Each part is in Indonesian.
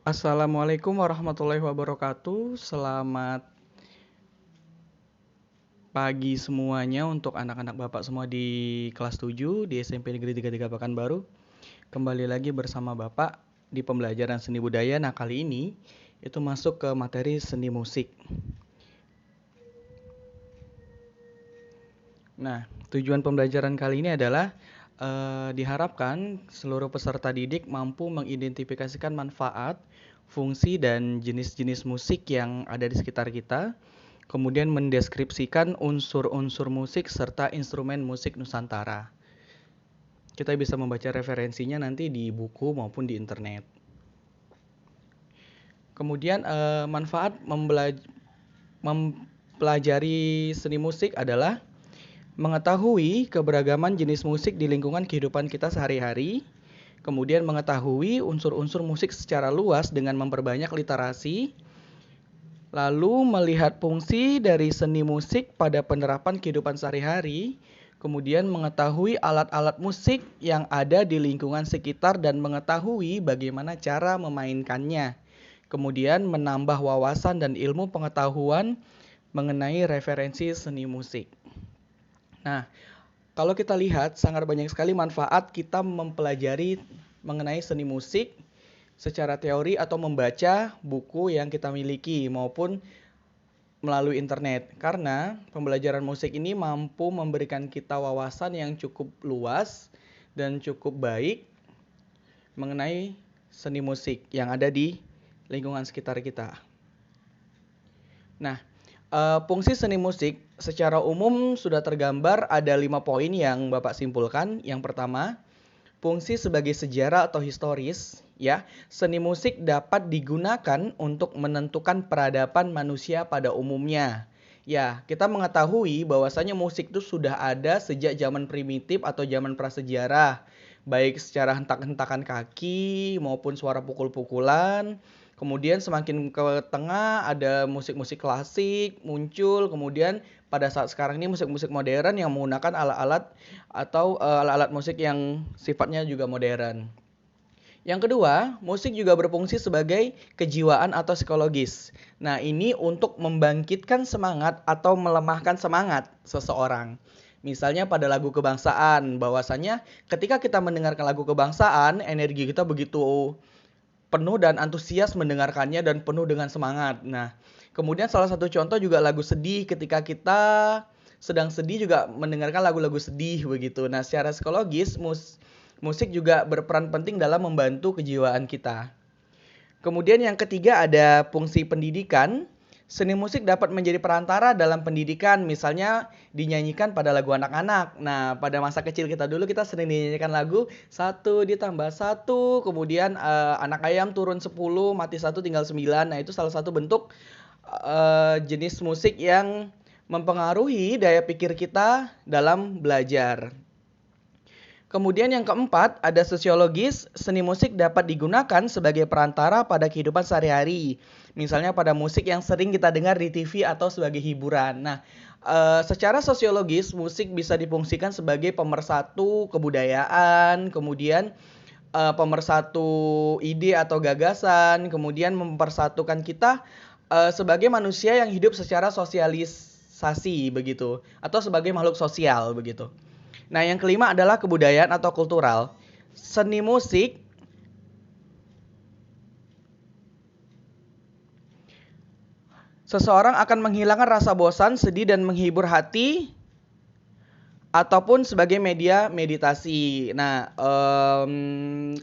Assalamualaikum warahmatullahi wabarakatuh. Selamat pagi semuanya untuk anak-anak Bapak semua di kelas 7 di SMP Negeri 33 Pekanbaru. Kembali lagi bersama Bapak di pembelajaran seni budaya. Nah, kali ini itu masuk ke materi seni musik. Nah, tujuan pembelajaran kali ini adalah diharapkan seluruh peserta didik mampu mengidentifikasikan manfaat, fungsi, dan jenis-jenis musik yang ada di sekitar kita, kemudian mendeskripsikan unsur-unsur musik serta instrumen musik Nusantara. Kita bisa membaca referensinya nanti di buku maupun di internet. Kemudian manfaat mempelajari seni musik adalah mengetahui keberagaman jenis musik di lingkungan kehidupan kita sehari-hari, kemudian mengetahui unsur-unsur musik secara luas dengan memperbanyak literasi, lalu melihat fungsi dari seni musik pada penerapan kehidupan sehari-hari, kemudian mengetahui alat-alat musik yang ada di lingkungan sekitar dan mengetahui bagaimana cara memainkannya, kemudian menambah wawasan dan ilmu pengetahuan mengenai referensi seni musik. Nah, kalau kita lihat sangat banyak sekali manfaat kita mempelajari mengenai seni musik secara teori atau membaca buku yang kita miliki maupun melalui internet. Karena pembelajaran musik ini mampu memberikan kita wawasan yang cukup luas dan cukup baik mengenai seni musik yang ada di lingkungan sekitar kita. Nah, fungsi seni musik secara umum sudah tergambar ada 5 poin yang Bapak simpulkan. Yang pertama, fungsi sebagai sejarah atau historis, ya. Seni musik dapat digunakan untuk menentukan peradaban manusia pada umumnya. Ya, kita mengetahui bahwasanya musik itu sudah ada sejak zaman primitif atau zaman prasejarah, baik secara hentak-hentakan kaki maupun suara pukul-pukulan. Kemudian semakin ke tengah ada musik-musik klasik muncul, kemudian pada saat sekarang ini musik-musik modern yang menggunakan alat-alat atau alat-alat musik yang sifatnya juga modern. Yang kedua, musik juga berfungsi sebagai kejiwaan atau psikologis. Nah, ini untuk membangkitkan semangat atau melemahkan semangat seseorang. Misalnya pada lagu kebangsaan, bahwasanya ketika kita mendengarkan lagu kebangsaan, energi kita begitu penuh dan antusias mendengarkannya dan penuh dengan semangat. Nah, kemudian salah satu contoh juga lagu sedih, ketika kita sedang sedih juga mendengarkan lagu-lagu sedih begitu. Nah, secara psikologis musik juga berperan penting dalam membantu kejiwaan kita. Kemudian yang ketiga ada fungsi pendidikan. Seni musik dapat menjadi perantara dalam pendidikan, misalnya dinyanyikan pada lagu anak-anak. Nah, pada masa kecil kita dulu kita sering dinyanyikan lagu 1 ditambah 1, kemudian anak ayam turun 10, mati 1 tinggal 9. Nah, itu salah satu bentuk jenis musik yang mempengaruhi daya pikir kita dalam belajar. Kemudian yang keempat, ada sosiologis. Seni musik dapat digunakan sebagai perantara pada kehidupan sehari-hari. Misalnya pada musik yang sering kita dengar di TV atau sebagai hiburan. Nah, secara sosiologis musik bisa difungsikan sebagai pemersatu kebudayaan, kemudian pemersatu ide atau gagasan, kemudian mempersatukan kita sebagai manusia yang hidup secara sosialisasi begitu, atau sebagai makhluk sosial begitu. Nah, yang kelima adalah kebudayaan atau kultural. Seni musik seseorang akan menghilangkan rasa bosan, sedih, dan menghibur hati ataupun sebagai media meditasi. Nah,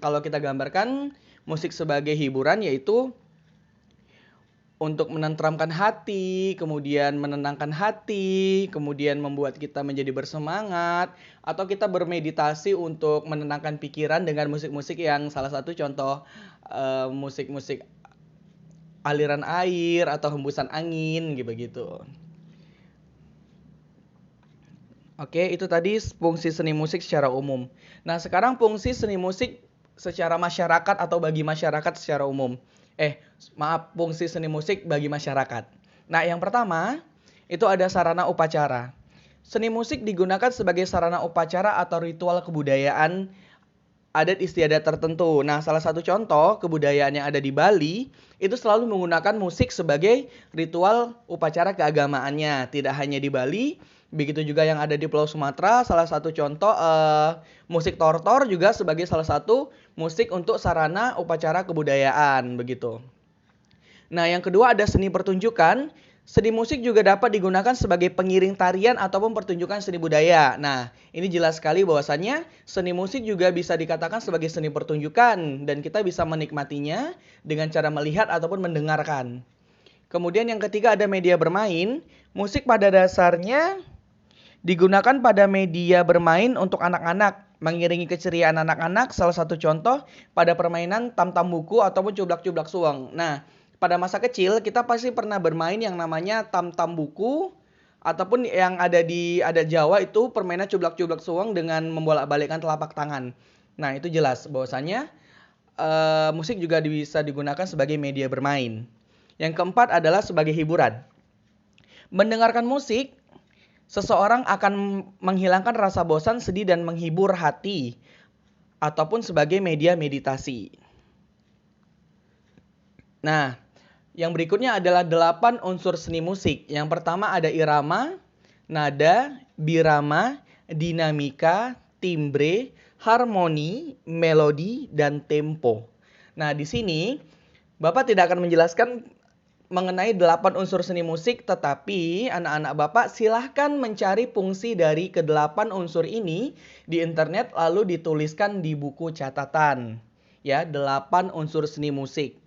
kalau kita gambarkan musik sebagai hiburan yaitu untuk menenteramkan hati, kemudian menenangkan hati, kemudian membuat kita menjadi bersemangat, atau kita bermeditasi untuk menenangkan pikiran dengan musik-musik yang salah satu contoh musik-musik aliran air atau hembusan angin gitu. Oke, itu tadi fungsi seni musik secara umum. Nah, sekarang fungsi seni musik secara masyarakat atau bagi masyarakat secara umum. Fungsi seni musik bagi masyarakat. Nah, yang pertama, itu ada sarana upacara. Seni musik digunakan sebagai sarana upacara atau ritual kebudayaan adat istiadat tertentu. Nah, salah satu contoh kebudayaan yang ada di Bali itu selalu menggunakan musik sebagai ritual upacara keagamaannya. Tidak hanya di Bali, begitu juga yang ada di Pulau Sumatera. Salah satu contoh musik tortor juga sebagai salah satu musik untuk sarana upacara kebudayaan begitu. Nah, yang kedua ada seni pertunjukan. Seni musik juga dapat digunakan sebagai pengiring tarian ataupun pertunjukan seni budaya. Nah, ini jelas sekali bahwasannya seni musik juga bisa dikatakan sebagai seni pertunjukan dan kita bisa menikmatinya dengan cara melihat ataupun mendengarkan. Kemudian yang ketiga ada media bermain. Musik pada dasarnya digunakan pada media bermain untuk anak-anak, mengiringi keceriaan anak-anak. Salah satu contoh pada permainan tam-tam buku ataupun cublak-cublak suweng. Nah, pada masa kecil kita pasti pernah bermain yang namanya tam-tam buku ataupun yang ada di adat Jawa itu permainan cublak-cublak suweng dengan membolak-balikkan telapak tangan. Nah, itu jelas bahwasanya musik juga bisa digunakan sebagai media bermain. Yang keempat adalah sebagai hiburan. Mendengarkan musik, seseorang akan menghilangkan rasa bosan, sedih, dan menghibur hati ataupun sebagai media meditasi. Nah, yang berikutnya adalah 8 unsur seni musik. Yang pertama ada irama, nada, birama, dinamika, timbre, harmoni, melodi, dan tempo. Nah, di sini Bapak tidak akan menjelaskan mengenai 8 unsur seni musik, tetapi anak-anak Bapak silahkan mencari fungsi dari ke-8 unsur ini di internet lalu dituliskan di buku catatan. Ya, 8 unsur seni musik.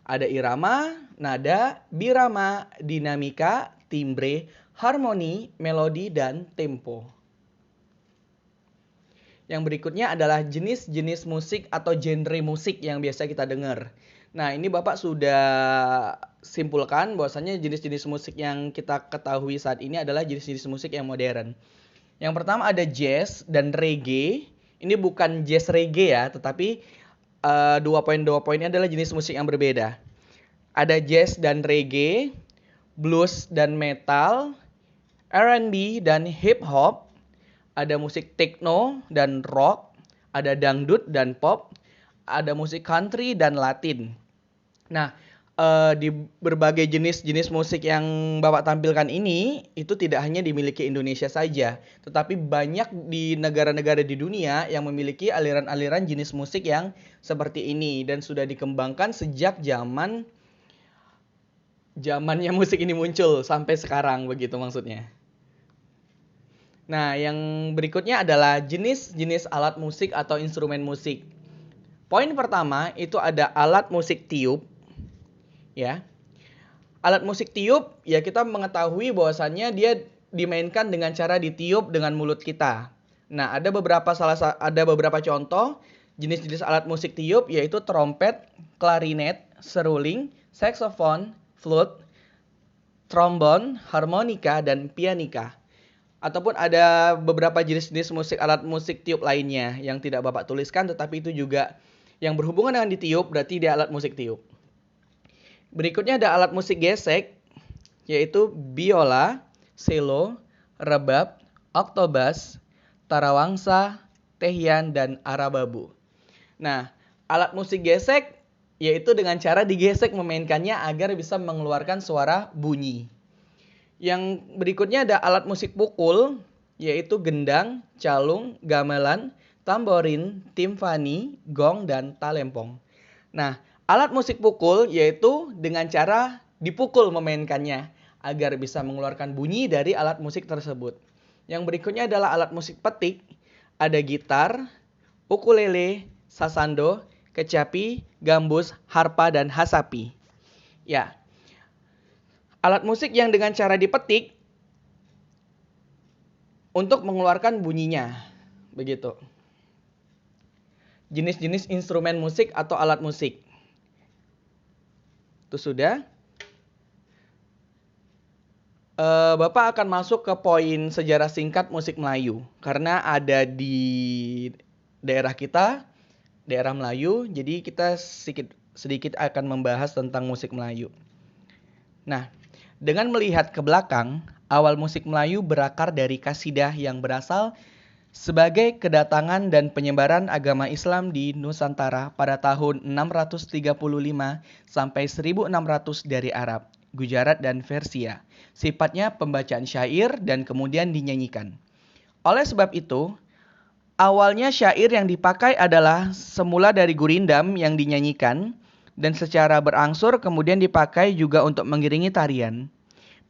Ada irama, nada, birama, dinamika, timbre, harmoni, melodi, dan tempo. Yang berikutnya adalah jenis-jenis musik atau genre musik yang biasa kita dengar. Nah, ini Bapak sudah simpulkan bahwasannya jenis-jenis musik yang kita ketahui saat ini adalah jenis-jenis musik yang modern. Yang pertama ada jazz dan reggae. Ini bukan jazz reggae ya, tetapi 2 poinnya adalah jenis musik yang berbeda. Ada jazz dan reggae, blues dan metal, R&B dan hip hop, ada musik techno dan rock, ada dangdut dan pop, ada musik country dan latin. Nah, di berbagai jenis-jenis musik yang Bapak tampilkan ini itu tidak hanya dimiliki Indonesia saja, tetapi banyak di negara-negara di dunia yang memiliki aliran-aliran jenis musik yang seperti ini dan sudah dikembangkan sejak zamannya musik ini muncul sampai sekarang begitu maksudnya. Nah, yang berikutnya adalah jenis-jenis alat musik atau instrumen musik. Poin pertama itu ada alat musik tiup. Ya. Alat musik tiup ya kita mengetahui bahwasannya dia dimainkan dengan cara ditiup dengan mulut kita. Nah, ada beberapa contoh jenis-jenis alat musik tiup yaitu trompet, klarinet, seruling, saksofon, flute, trombon, harmonika, dan pianika. Ataupun ada beberapa jenis-jenis alat musik tiup lainnya yang tidak Bapak tuliskan tetapi itu juga yang berhubungan dengan ditiup berarti dia alat musik tiup. Berikutnya ada alat musik gesek yaitu biola, cello, rebab, oktobas, tarawangsa, tehian, dan arababu. Nah, alat musik gesek yaitu dengan cara digesek memainkannya agar bisa mengeluarkan suara bunyi. Yang berikutnya ada alat musik pukul yaitu gendang, calung, gamelan, tamborin, timpani, gong, dan talempong. Nah, alat musik pukul yaitu dengan cara dipukul memainkannya agar bisa mengeluarkan bunyi dari alat musik tersebut. Yang berikutnya adalah alat musik petik. Ada gitar, ukulele, sasando, kecapi, gambus, harpa, dan hasapi. Ya. Alat musik yang dengan cara dipetik untuk mengeluarkan bunyinya. Begitu. Jenis-jenis instrumen musik atau alat musik. Itu sudah. Bapak akan masuk ke poin sejarah singkat musik Melayu. Karena ada di daerah kita, daerah Melayu. Jadi kita sedikit akan membahas tentang musik Melayu. Nah, dengan melihat ke belakang, awal musik Melayu berakar dari kasidah yang berasal sebagai kedatangan dan penyebaran agama Islam di Nusantara pada tahun 635 sampai 1600 dari Arab, Gujarat dan Persia. Sifatnya pembacaan syair dan kemudian dinyanyikan. Oleh sebab itu, awalnya syair yang dipakai adalah semula dari gurindam yang dinyanyikan dan secara berangsur kemudian dipakai juga untuk mengiringi tarian.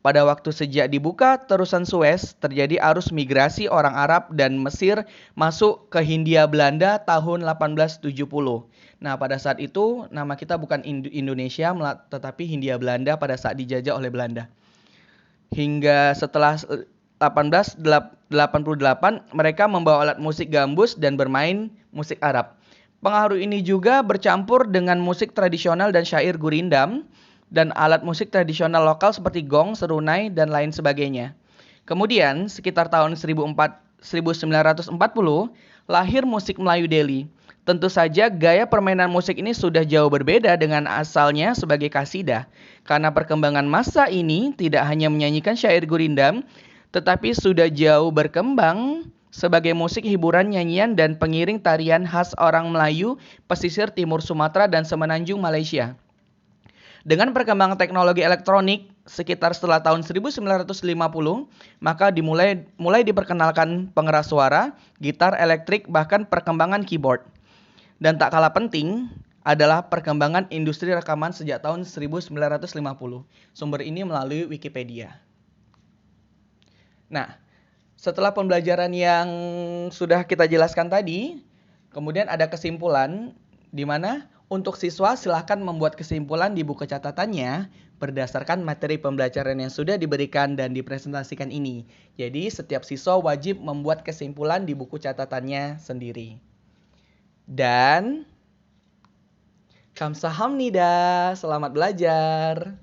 Pada waktu sejak dibuka terusan Suez, terjadi arus migrasi orang Arab dan Mesir masuk ke Hindia Belanda tahun 1870. Nah, pada saat itu nama kita bukan Indonesia, tetapi Hindia Belanda pada saat dijajah oleh Belanda. Hingga setelah 1888, mereka membawa alat musik gambus dan bermain musik Arab. Pengaruh ini juga bercampur dengan musik tradisional dan syair gurindam, dan alat musik tradisional lokal seperti gong, serunai, dan lain sebagainya. Kemudian, sekitar tahun 1940, lahir musik Melayu Delhi. Tentu saja gaya permainan musik ini sudah jauh berbeda dengan asalnya sebagai kasidah. Karena perkembangan masa ini tidak hanya menyanyikan syair gurindam, tetapi sudah jauh berkembang sebagai musik hiburan, nyanyian, dan pengiring tarian khas orang Melayu, pesisir timur Sumatera, dan semenanjung Malaysia. Dengan perkembangan teknologi elektronik sekitar setelah tahun 1950, maka mulai diperkenalkan pengeras suara, gitar elektrik, bahkan perkembangan keyboard. Dan tak kalah penting adalah perkembangan industri rekaman sejak tahun 1950. Sumber ini melalui Wikipedia. Nah, setelah pembelajaran yang sudah kita jelaskan tadi, kemudian ada kesimpulan di mana untuk siswa silahkan membuat kesimpulan di buku catatannya berdasarkan materi pembelajaran yang sudah diberikan dan dipresentasikan ini. Jadi setiap siswa wajib membuat kesimpulan di buku catatannya sendiri. Dan kamsahamnida, selamat belajar.